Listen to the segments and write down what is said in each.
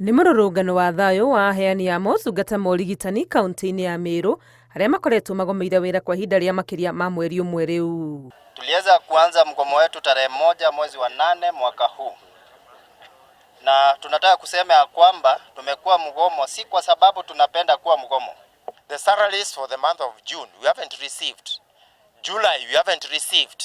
Nĩ mũrũrũngano wa thayũ wa aheani a motungata ma ũrigitani kaunti-inĩ ya Meru arĩa makoretwo magomeire wĩra kwa ihinda rĩa makĩria ma mweri ũmwe rĩu. Tuliweza kuanza mgomo wetu tarehe 1 mwezi wa 8 mwaka huu, na tunataka kusema ya kwamba tumekuwa mgomo si kwa sababu tunapenda kuwa mgomo. The salaries for the month of June we haven't received. July we haven't received.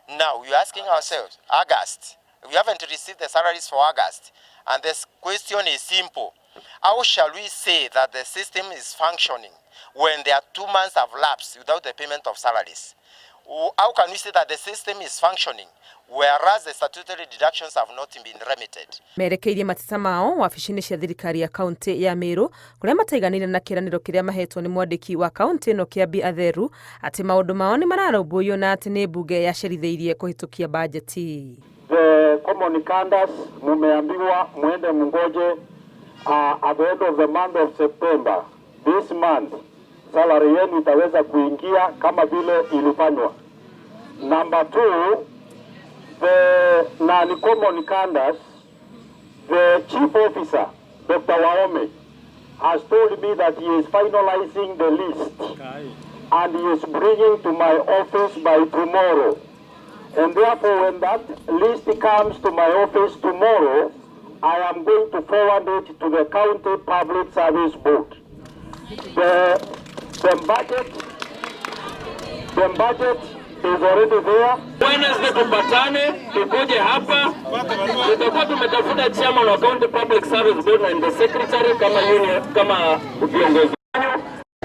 Now we are asking ourselves, August we haven't received the salaries for August. And this question is simple. How shall we say that the system is functioning when there are 2 months have lapsed without the payment of salaries? How can we say that the system is functioning whereas the statutory deductions have not been remitted? Merekeirie mateta mao wabici-inĩ cia thirikari ya kaunti ya Meru kuria mataiganire na kiraniro kiria mahetwo ni mwandiki wa kaunti ino Kiambi Atheru ati maundu mao ni mararũmbũiyo na ati ni mbunge yacerithĩirie kuhitukia bajeti. The common candidates mumeambiwa muende mungoje at the end of the month of September this month salary yenu itaweza kuingia kama vile ilifanywa. Number 2, the non-common candidates, the chief officer Dr. Waome has told me that he is finalizing the list and he is bringing to my office by tomorrow. And therefore, when that list comes to my office tomorrow, I am going to forward it to the County Public Service Board. The budget is already there. Wednesday tupatane, tukuje hapa, tutakuwa tumetafuta chairman wa County Public Service Board and the secretary kama viongozi.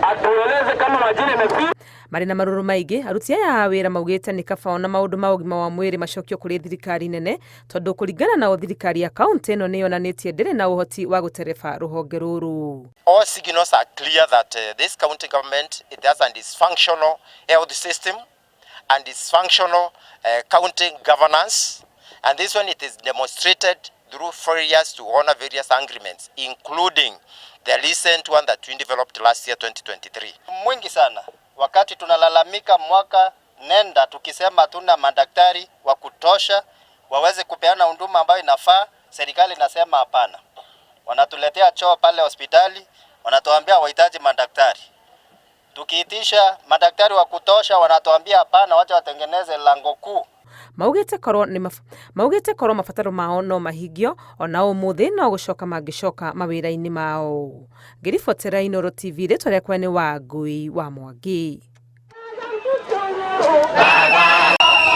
Atueleze kama majina yamefika. Marĩ na marũrũ maingĩ, aruti aya a wĩra maugĩte nĩ kaba ona maũndũ ma ũgima wa mwĩrĩ macokio kũrĩ thirikari nene tondũ kũringana na thirikari ya kaunti ĩno nĩ yonanĩtie ndĩrĩ na ũhoti wa gũtereba rũhonge rũrũ. All signals are clear that this county government, it has a dysfunctional health system and dysfunctional county governance, and this one it is demonstrated through failures to honor various agreements, including the recent one that we developed last year 2023. Mwingi sana wakati tunalalamika mwaka nenda tukisema tuna madaktari wa kutosha waweze kupeana huduma ambayo inafaa, serikali inasema hapana. Wanatuletea choo pale hospitali, wanatuambia wahitaji madaktari. Tukiitisha madaktari wa kutosha wanatuambia hapana, wacha watengeneze lango kuu. Maugĩte korwo mabataro mao no mahingio ona ũmũthĩ no gũcoka mangĩcoka mawĩra-inĩ mao. Ngĩribotera Inooro TV rĩtwa rĩakwa nĩ Wangui wa Mwangi.